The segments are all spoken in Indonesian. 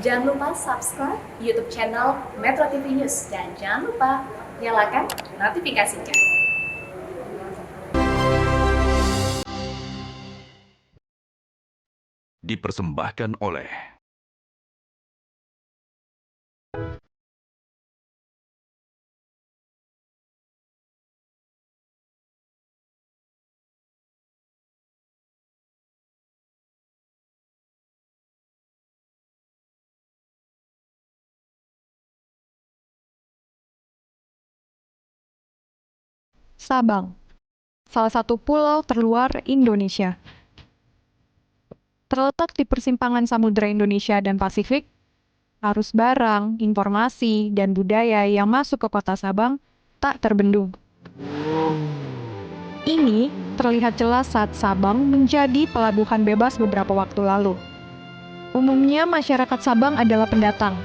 Jangan lupa subscribe YouTube channel Metro TV News dan jangan lupa nyalakan notifikasinya. Dipersembahkan oleh Sabang, salah satu pulau terluar Indonesia. Terletak di persimpangan Samudra Indonesia dan Pasifik, arus barang, informasi, dan budaya yang masuk ke kota Sabang tak terbendung. Ini terlihat jelas saat Sabang menjadi pelabuhan bebas beberapa waktu lalu. Umumnya masyarakat Sabang adalah pendatang,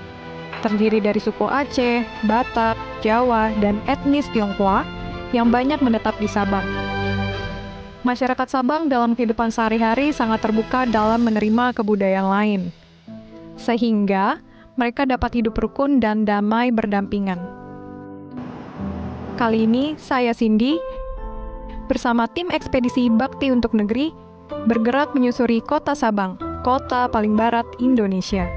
terdiri dari suku Aceh, Batak, Jawa, dan etnis Tionghoa yang banyak menetap di Sabang. Masyarakat Sabang dalam kehidupan sehari-hari sangat terbuka dalam menerima kebudayaan lain, sehingga mereka dapat hidup rukun dan damai berdampingan. Kali ini saya Cindy, bersama tim ekspedisi Bakti untuk Negeri, bergerak menyusuri kota Sabang, kota paling barat Indonesia.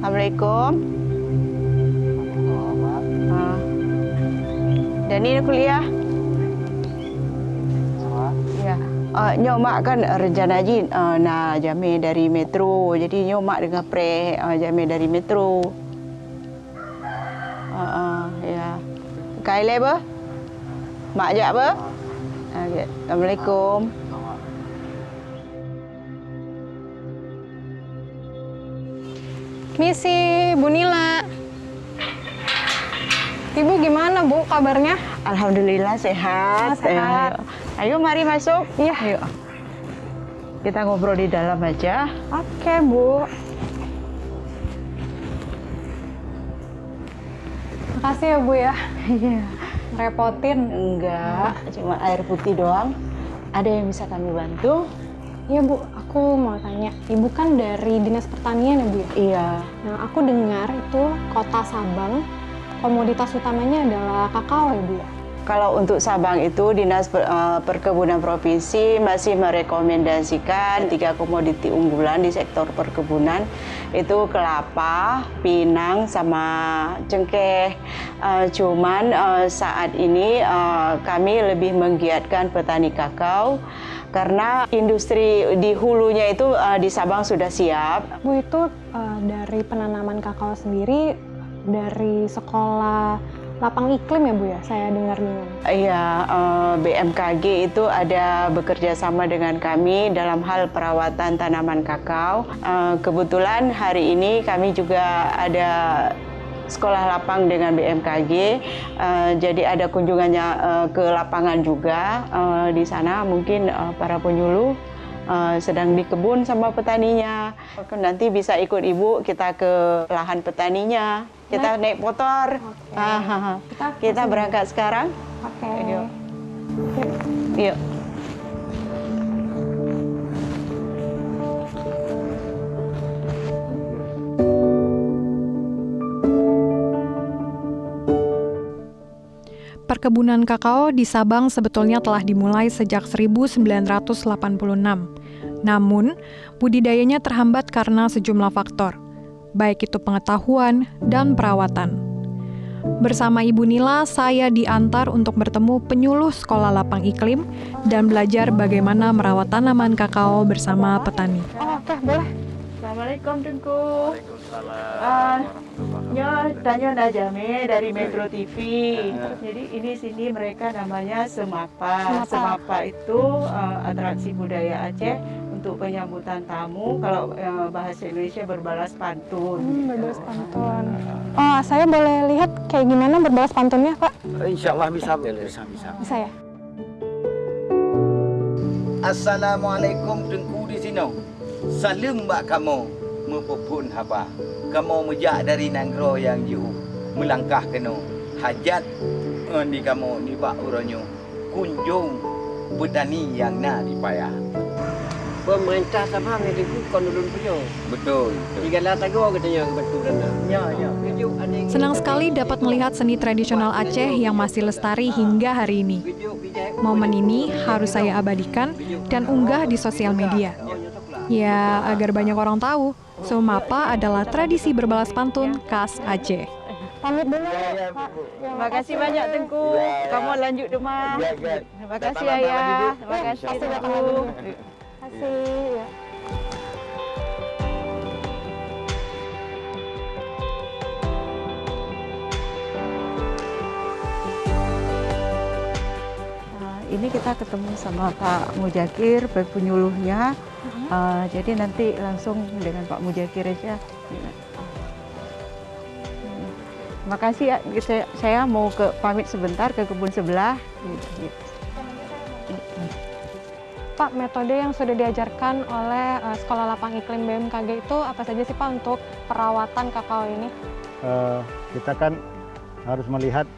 Assalamualaikum. Dan ini kuliah. Ya. Nyomak kan rencana je nak jamil dari metro. Jadi nyomak dengan pre jamil dari metro. Ya. Kaile apa? Mak ajak apa? Okay. Assalamualaikum. Misi, Bu Nila. Ibu gimana, Bu, kabarnya? Alhamdulillah sehat. Sehat. Ayo mari masuk. Iya. Ayo. Kita ngobrol di dalam aja. Oke, Bu. Makasih ya, Bu ya. Iya. Repotin. Enggak, cuma air putih doang. Ada yang bisa kami bantu? Iya, Bu. Aku mau tanya. Ibu kan dari Dinas Pertanian ya, Bu ya? Iya. Nah, aku dengar itu kota Sabang, komoditas utamanya adalah kakao ya, Bu ya? Kalau untuk Sabang itu Dinas Perkebunan Provinsi masih merekomendasikan 3 komoditi unggulan di sektor perkebunan, itu kelapa, pinang, sama cengkeh. Cuman saat ini kami lebih menggiatkan petani kakao karena industri di hulunya itu di Sabang sudah siap. Bu, itu dari penanaman kakao sendiri dari sekolah lapang iklim ya, Bu ya? Saya dengar-dengar. Iya, BMKG itu ada bekerja sama dengan kami dalam hal perawatan tanaman kakao. Kebetulan hari ini kami juga ada sekolah lapang dengan BMKG, jadi ada kunjungannya ke lapangan juga. Di sana mungkin para penyuluh sedang di kebun sama petaninya. Nanti bisa ikut Ibu kita ke lahan petaninya. Kita naik motor. Kita berangkat sekarang. Oke. Yuk. Yuk. Perkebunan kakao di Sabang sebetulnya telah dimulai sejak 1986. Namun, budidayanya terhambat karena sejumlah faktor, baik itu pengetahuan dan perawatan. Bersama Ibu Nila, saya diantar untuk bertemu penyuluh sekolah lapang iklim dan belajar bagaimana merawat tanaman kakao bersama petani. Oke, boleh. Assalamualaikum, Tengku. Tanya Najame dari Metro TV. Jadi ini sini mereka namanya Semapa. Semapa itu atraksi budaya Aceh untuk penyambutan tamu. Kalau bahasa Indonesia berbalas pantun. Berbalas pantun. Oh, saya boleh lihat kayak gimana berbalas pantunnya, Pak? Insya Allah bisa. Bisa ya? Assalamualaikum tengku di sini. Salam mbak kamu mempupun haba. Kamu mejak dari nanggro yang jauh melangkah kena hajat di kamu ni bak uranyo kunjung petani yang nak dipayah. Pemerintah Sabang itu kon ulun punya. Betul. Jika lah tago katanya kebetulan. Ya. Senang sekali dapat melihat seni tradisional Aceh yang masih lestari hingga hari ini. Momen ini harus saya abadikan dan unggah di sosial media. Ya, agar banyak orang tahu, Sumapa adalah tradisi berbalas pantun khas Aceh. Pamit dulu, Pak. Terima kasih banyak Tengku. Kamu lanjut rumah. Terima kasih Ayah. Terima kasih Tengku. Terima kasih. Ya. Ini kita ketemu sama Pak Mujakir, penyuluhnya. Jadi nanti langsung dengan Pak Mujakir aja. Terima kasih ya. Saya mau pamit sebentar ke kebun sebelah. Pak, metode yang sudah diajarkan oleh Sekolah Lapang Iklim BMKG itu apa saja sih Pak untuk perawatan kakao ini? Kita kan harus melihat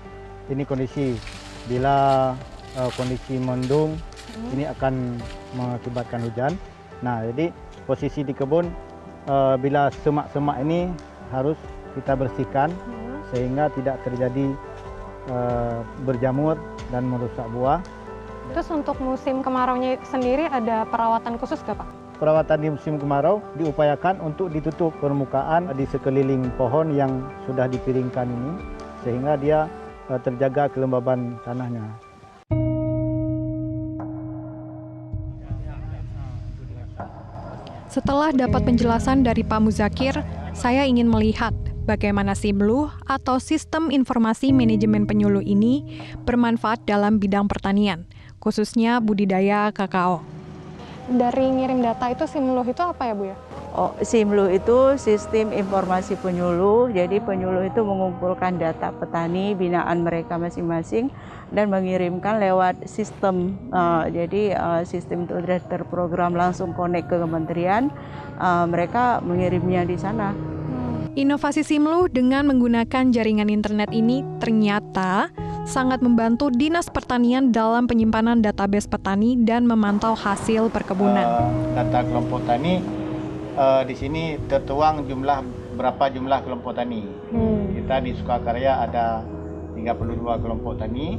ini kondisi. Bila kondisi mendung, ini akan mengakibatkan hujan. Nah, jadi posisi di kebun, bila semak-semak ini harus kita bersihkan sehingga tidak terjadi berjamur dan merusak buah. Terus untuk musim kemaraunya sendiri ada perawatan khusus nggak Pak? Perawatan di musim kemarau diupayakan untuk ditutup permukaan di sekeliling pohon yang sudah dipiringkan ini sehingga dia terjaga kelembaban tanahnya. Setelah dapat penjelasan dari Pak Muzakir, saya ingin melihat bagaimana Simluh atau Sistem Informasi Manajemen Penyuluh ini bermanfaat dalam bidang pertanian, khususnya budidaya kakao. Dari ngirim data itu Simluh itu apa ya Bu ya? Oh, Simluh itu sistem informasi penyuluh. Jadi penyuluh itu mengumpulkan data petani binaan mereka masing-masing dan mengirimkan lewat sistem. Jadi sistem itu sudah terprogram langsung connect ke kementerian. Mereka mengirimnya di sana. Inovasi Simluh dengan menggunakan jaringan internet ini ternyata sangat membantu Dinas Pertanian dalam penyimpanan database petani dan memantau hasil perkebunan. Data kelompok tani di sini tertuang berapa jumlah kelompok tani. Kita di Sukakarya ada 32 kelompok tani.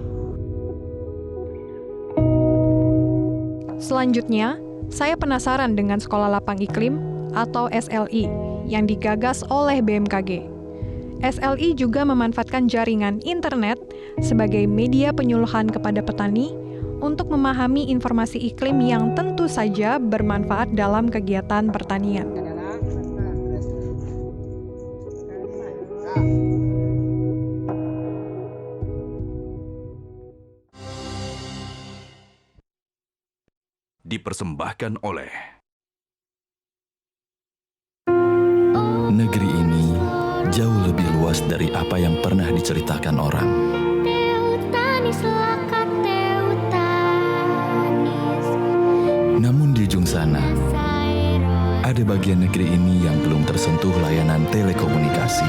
Selanjutnya, saya penasaran dengan Sekolah Lapang Iklim atau SLI yang digagas oleh BMKG. SLI juga memanfaatkan jaringan internet sebagai media penyuluhan kepada petani untuk memahami informasi iklim yang tentu saja bermanfaat dalam kegiatan pertanian. Dipersembahkan oleh negeri ini jauh lebih luas dari apa yang pernah diceritakan orang. Namun di ujung sana, ada bagian negeri ini yang belum tersentuh layanan telekomunikasi.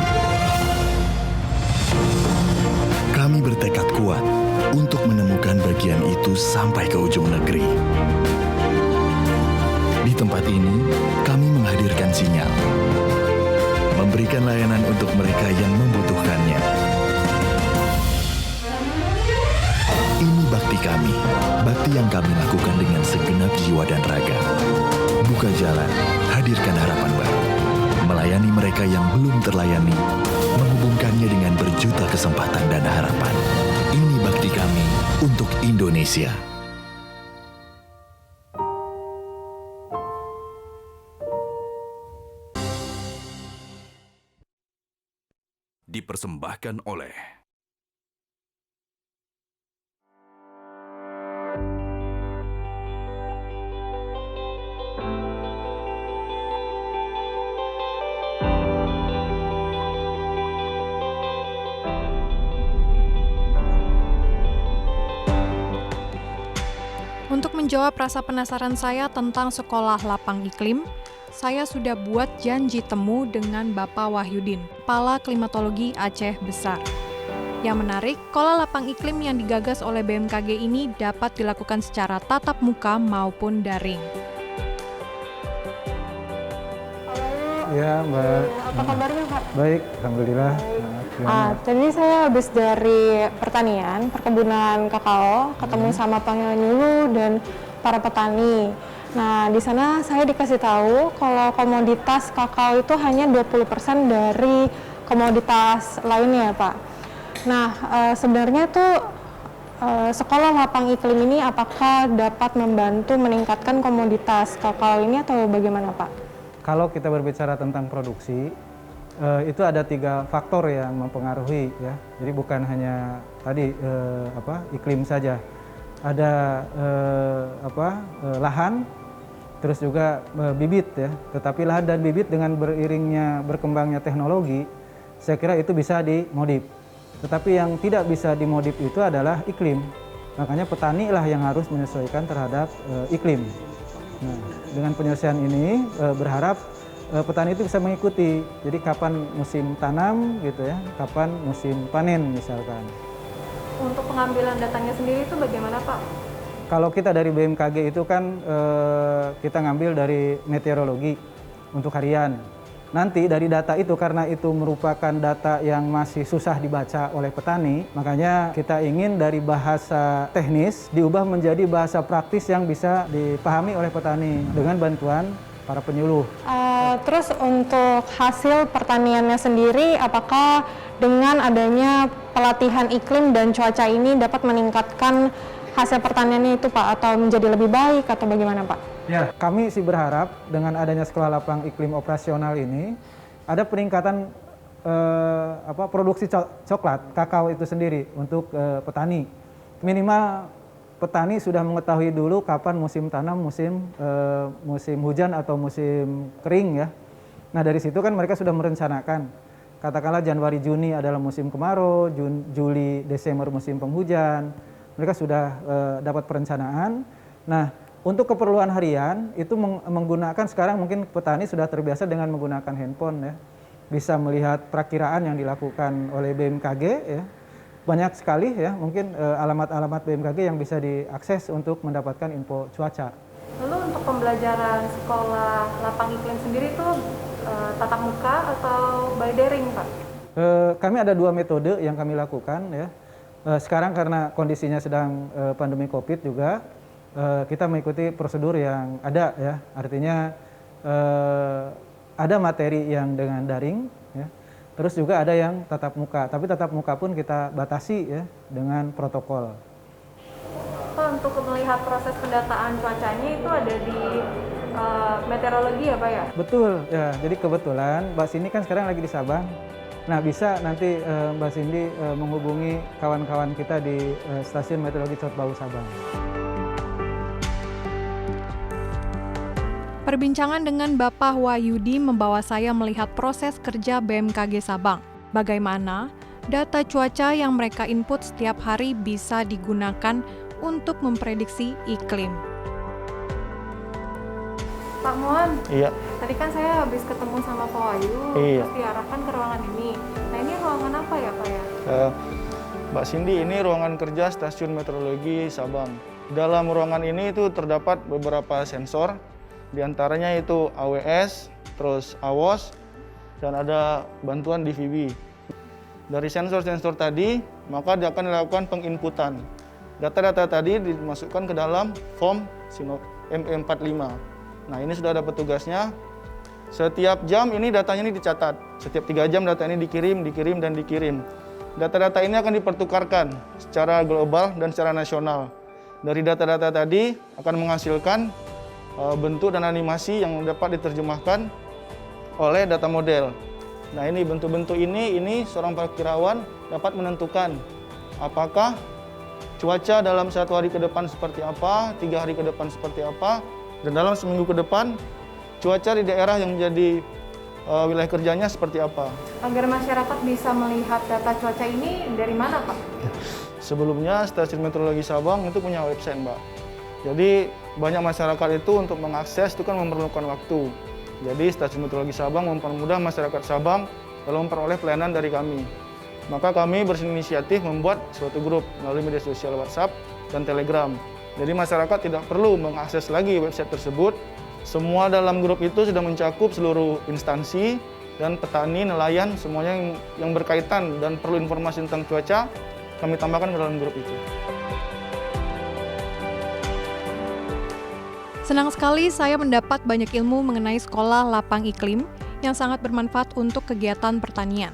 Kami bertekad kuat untuk menemukan bagian itu sampai ke ujung negeri. Di tempat ini, kami menghadirkan sinyal, memberikan layanan untuk mereka yang membutuhkannya. Ini bakti kami, bakti yang kami lakukan dengan segenap jiwa dan raga. Buka jalan, hadirkan harapan baru, melayani mereka yang belum terlayani, menghubungkannya dengan berjuta kesempatan dan harapan. Ini bakti kami untuk Indonesia. dipersembahkan oleh Untuk menjawab rasa penasaran saya tentang sekolah lapang iklim, saya sudah buat janji temu dengan Bapak Wahyudin, Kepala Klimatologi Aceh Besar. Yang menarik, sekolah lapang iklim yang digagas oleh BMKG ini dapat dilakukan secara tatap muka maupun daring. Ya, Mbak. Apa kabarnya, Pak? Baik, alhamdulillah. Tadi saya habis dari pertanian, perkebunan kakao, ketemu sama penyuluh dan para petani. Nah, di sana saya dikasih tahu kalau komoditas kakao itu hanya 20% dari komoditas lainnya, Pak. Nah, sebenarnya tuh sekolah lapang iklim ini apakah dapat membantu meningkatkan komoditas kakao ini atau bagaimana, Pak? Kalau kita berbicara tentang produksi, itu ada 3 faktor yang mempengaruhi ya. Jadi bukan hanya tadi iklim saja. Ada lahan, terus juga bibit ya. Tetapi lahan dan bibit dengan berkembangnya teknologi, saya kira itu bisa dimodif. Tetapi yang tidak bisa dimodif itu adalah iklim. Makanya petani lah yang harus menyesuaikan terhadap iklim. Nah, dengan penyelesaian ini berharap petani itu bisa mengikuti. Jadi kapan musim tanam gitu ya, kapan musim panen misalkan. Untuk pengambilan datanya sendiri itu bagaimana, Pak? Kalau kita dari BMKG itu kan kita ngambil dari meteorologi untuk harian. Nanti dari data itu, karena itu merupakan data yang masih susah dibaca oleh petani, makanya kita ingin dari bahasa teknis diubah menjadi bahasa praktis yang bisa dipahami oleh petani dengan bantuan para penyuluh. Terus untuk hasil pertaniannya sendiri, apakah dengan adanya pelatihan iklim dan cuaca ini dapat meningkatkan hasil pertaniannya itu, Pak, atau menjadi lebih baik atau bagaimana, Pak? Ya, kami sih berharap dengan adanya sekolah lapang iklim operasional ini ada peningkatan produksi coklat, kakao itu sendiri untuk petani. Minimal petani sudah mengetahui dulu kapan musim tanam, musim hujan atau musim kering ya. Nah, dari situ kan mereka sudah merencanakan. Katakanlah Januari Juni adalah musim kemarau, Juli Desember musim penghujan. Mereka sudah dapat perencanaan. Nah, untuk keperluan harian itu menggunakan, sekarang mungkin petani sudah terbiasa dengan menggunakan handphone ya. Bisa melihat perakiraan yang dilakukan oleh BMKG ya. Banyak sekali ya, mungkin alamat-alamat BMKG yang bisa diakses untuk mendapatkan info cuaca. Lalu untuk pembelajaran sekolah lapang iklim sendiri itu tatap muka atau by daring, Pak? Kami ada 2 metode yang kami lakukan ya. Sekarang karena kondisinya sedang pandemi COVID juga, kita mengikuti prosedur yang ada ya. Artinya ada materi yang dengan daring ya. Terus juga ada yang tatap muka, tapi tatap muka pun kita batasi ya dengan protokol. Untuk melihat proses pendataan cuacanya itu ada di meteorologi ya, Pak ya? Betul ya. Jadi kebetulan Mbak Cindy kan sekarang lagi di Sabang. Nah, bisa nanti Mbak Cindy menghubungi kawan-kawan kita di stasiun meteorologi Cotbau Sabang. Perbincangan dengan Bapak Wahyudi membawa saya melihat proses kerja BMKG Sabang. Bagaimana data cuaca yang mereka input setiap hari bisa digunakan untuk memprediksi iklim. Pak Muan, Iya. tadi kan saya habis ketemu sama Pak Wahyu, Iya. terus diarahkan ke ruangan ini. Nah, ini ruangan apa ya, Pak ya? Mbak Cindy, ini ruangan kerja Stasiun Meteorologi Sabang. Dalam ruangan ini itu terdapat beberapa sensor, diantaranya itu AWS, terus AWOS, dan ada bantuan DVB. Dari sensor-sensor tadi, maka dia akan dilakukan penginputan. Data-data tadi dimasukkan ke dalam form ME45. Nah, ini sudah ada petugasnya. Setiap jam ini datanya ini dicatat. Setiap 3 jam data ini dikirim, dan dikirim. Data-data ini akan dipertukarkan secara global dan secara nasional. Dari data-data tadi akan menghasilkan bentuk dan animasi yang dapat diterjemahkan oleh data model. Nah, ini bentuk-bentuk ini seorang perakirawan dapat menentukan apakah cuaca dalam 1 hari ke depan seperti apa, 3 hari ke depan seperti apa, dan dalam seminggu ke depan cuaca di daerah yang menjadi wilayah kerjanya seperti apa. Agar masyarakat bisa melihat data cuaca ini dari mana, Pak? Sebelumnya Stasiun Meteorologi Sabang itu punya website, Mbak. Jadi banyak masyarakat itu untuk mengakses itu kan memerlukan waktu. Jadi Stasiun Meteorologi Sabang mempermudah masyarakat Sabang dalam memperoleh pelayanan dari kami. Maka kami berinisiatif membuat suatu grup melalui media sosial WhatsApp dan Telegram. Jadi masyarakat tidak perlu mengakses lagi website tersebut. Semua dalam grup itu sudah mencakup seluruh instansi dan petani, nelayan, semuanya yang berkaitan dan perlu informasi tentang cuaca, kami tambahkan ke dalam grup itu. Senang sekali saya mendapat banyak ilmu mengenai sekolah lapang iklim yang sangat bermanfaat untuk kegiatan pertanian.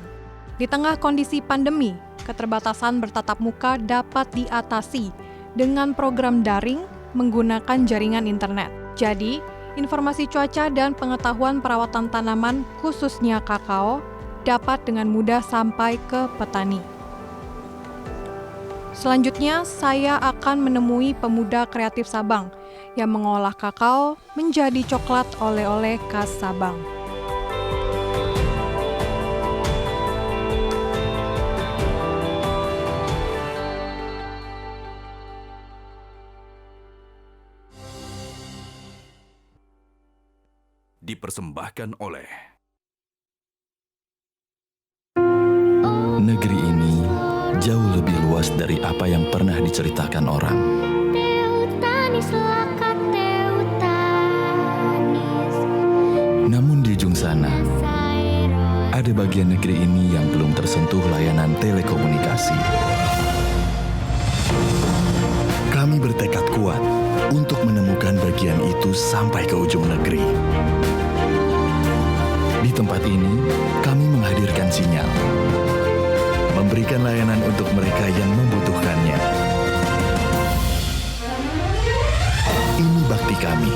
Di tengah kondisi pandemi, keterbatasan bertatap muka dapat diatasi dengan program daring menggunakan jaringan internet. Jadi, informasi cuaca dan pengetahuan perawatan tanaman, khususnya kakao, dapat dengan mudah sampai ke petani. Selanjutnya, saya akan menemui pemuda kreatif Sabang yang mengolah kakao menjadi coklat oleh-oleh khas Sabang. Dipersembahkan oleh Negeri ini jauh lebih luas dari apa yang pernah diceritakan orang. Namun di ujung sana, ada bagian negeri ini yang belum tersentuh layanan telekomunikasi. Kami bertekad kuat untuk menemukan bagian itu sampai ke ujung negeri. Di tempat ini, kami menghadirkan sinyal, memberikan layanan untuk mereka yang membutuhkannya. Ini bakti kami,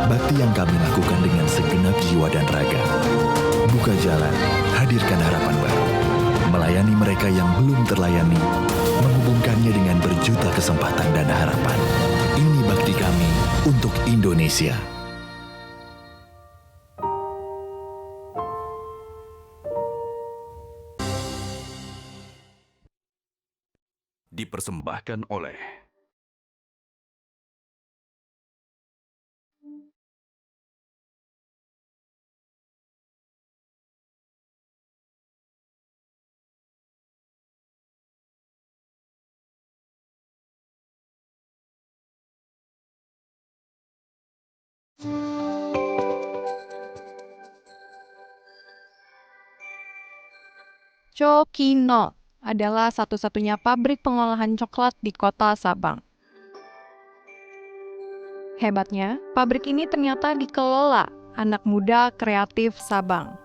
bakti yang kami lakukan dengan segenap jiwa dan raga. Buka jalan, hadirkan harapan baru, melayani mereka yang belum terlayani, menghubungkannya dengan berjuta kesempatan dan harapan. Ini bakti kami untuk Indonesia. dipersembahkan oleh Cokino adalah satu-satunya pabrik pengolahan coklat di kota Sabang. Hebatnya, pabrik ini ternyata dikelola anak muda kreatif Sabang.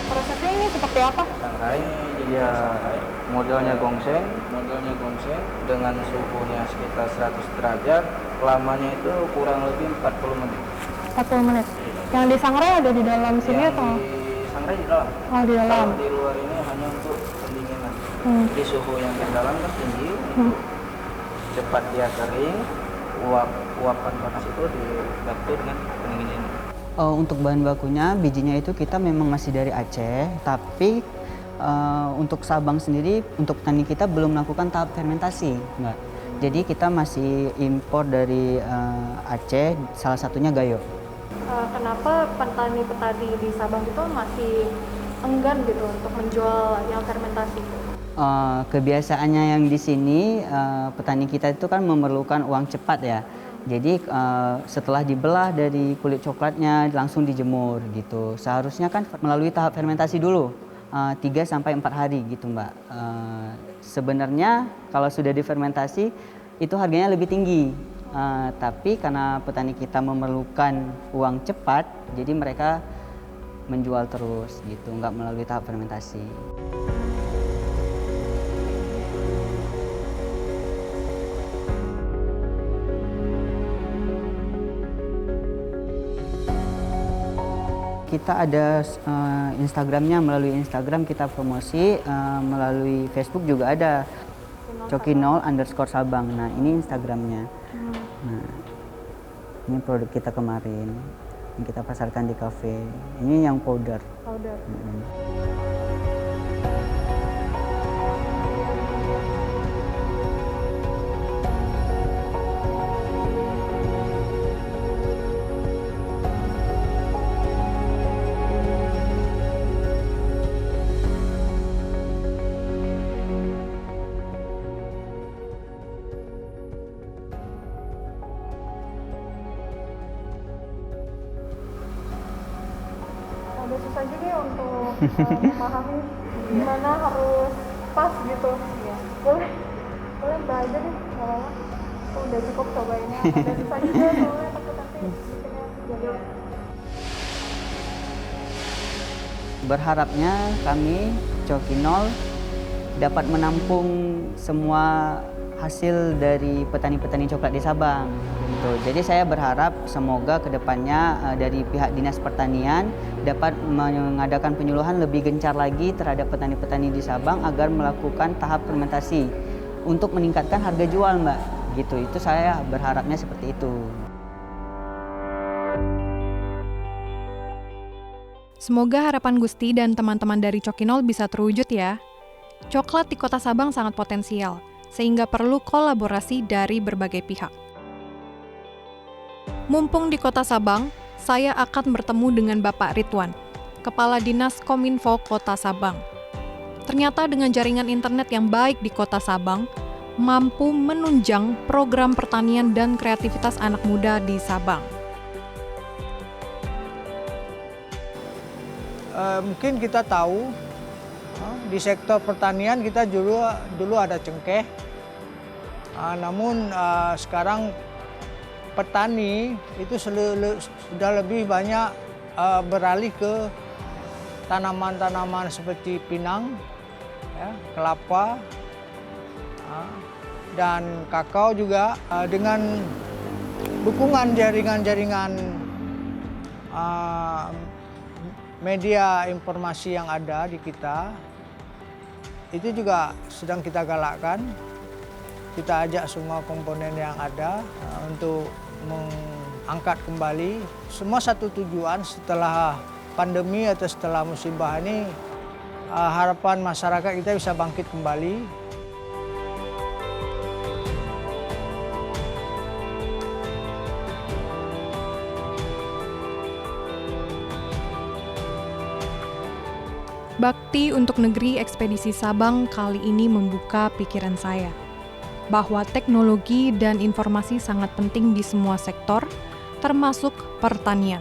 Prosesnya ini seperti apa? Sangrai, dia modelnya gongseng dengan suhunya sekitar 100 derajat, lamanya itu kurang lebih 40 menit. 40 menit. Yang disangrai ada di dalam sini atau? Sangrai di dalam. Oh, di dalam. Kalau di luar ini hanya untuk pendinginan. Jadi suhu yang di dalam kan tinggi, cepat dia kering, uapan panas itu dibantu dengan pendingin ini. Untuk bahan bakunya, bijinya itu kita memang masih dari Aceh, tapi untuk Sabang sendiri, untuk petani kita belum melakukan tahap fermentasi, Mbak. Jadi kita masih impor dari Aceh, salah satunya Gayo. Kenapa petani-petani di Sabang itu masih enggan gitu untuk menjual yang fermentasi? Kebiasaannya yang di sini, petani kita itu kan memerlukan uang cepat ya. Jadi setelah dibelah dari kulit coklatnya langsung dijemur gitu. Seharusnya kan melalui tahap fermentasi dulu 3-4 hari gitu Mbak. Sebenarnya kalau sudah difermentasi itu harganya lebih tinggi. Tapi karena petani kita memerlukan uang cepat, jadi mereka menjual terus gitu, nggak melalui tahap fermentasi. kita ada Instagramnya, melalui Instagram kita promosi, melalui Facebook juga ada cokinol_sabang. Nah ini Instagramnya. Nah ini produk kita kemarin yang kita pasarkan di kafe. Ini yang powder. Agak susah juga ya untuk memahami gimana harus pas gitu. Ya. Boleh belajar deh, nggak apa-apa. Udah cukup cobainnya. Agak susah juga soalnya takut nanti bikinnya jadi. Berharapnya kami Cokinol dapat menampung semua hasil dari petani-petani coklat di Sabang. Gitu. Jadi saya berharap semoga kedepannya dari pihak Dinas Pertanian dapat mengadakan penyuluhan lebih gencar lagi terhadap petani-petani di Sabang agar melakukan tahap fermentasi untuk meningkatkan harga jual, Mbak. Gitu. Itu saya berharapnya seperti itu. Semoga harapan Gusti dan teman-teman dari Cokinol bisa terwujud ya. Coklat di Kota Sabang sangat potensial, sehingga perlu kolaborasi dari berbagai pihak. Mumpung di Kota Sabang, saya akan bertemu dengan Bapak Ridwan, Kepala Dinas Kominfo Kota Sabang. Ternyata dengan jaringan internet yang baik di Kota Sabang, mampu menunjang program pertanian dan kreativitas anak muda di Sabang. Mungkin kita tahu di sektor pertanian kita dulu ada cengkeh, namun sekarang petani itu sudah lebih banyak beralih ke tanaman-tanaman seperti pinang, ya, kelapa, dan kakao juga. Dengan dukungan jaringan-jaringan media informasi yang ada di kita, itu juga sedang kita galakkan. Kita ajak semua komponen yang ada untuk mengangkat kembali. Semua satu tujuan, setelah pandemi atau setelah musibah ini, harapan masyarakat kita bisa bangkit kembali. Bakti untuk Negeri Ekspedisi Sabang kali ini membuka pikiran saya, bahwa teknologi dan informasi sangat penting di semua sektor, termasuk pertanian.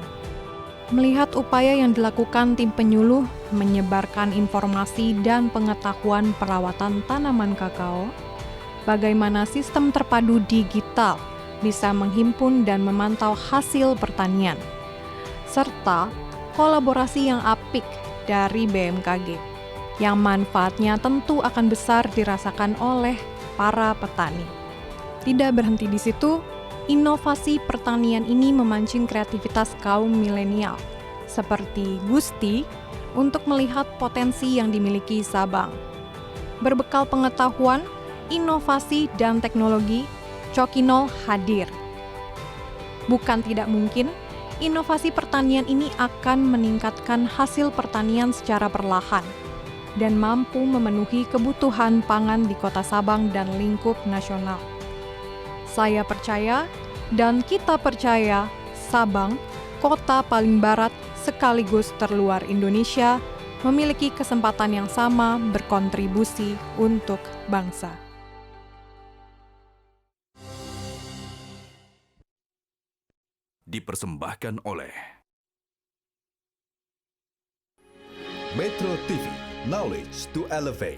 Melihat upaya yang dilakukan tim penyuluh menyebarkan informasi dan pengetahuan perawatan tanaman kakao, bagaimana sistem terpadu digital bisa menghimpun dan memantau hasil pertanian, serta kolaborasi yang apik dari BMKG, yang manfaatnya tentu akan besar dirasakan oleh para petani. Tidak berhenti di situ, inovasi pertanian ini memancing kreativitas kaum milenial, seperti Gusti, untuk melihat potensi yang dimiliki Sabang. Berbekal pengetahuan, inovasi, dan teknologi, Cokinol hadir. Bukan tidak mungkin, inovasi pertanian ini akan meningkatkan hasil pertanian secara perlahan dan mampu memenuhi kebutuhan pangan di Kota Sabang dan lingkup nasional. Saya percaya dan kita percaya Sabang, kota paling barat sekaligus terluar Indonesia, memiliki kesempatan yang sama berkontribusi untuk bangsa. Dipersembahkan oleh Metro TV, knowledge to elevate.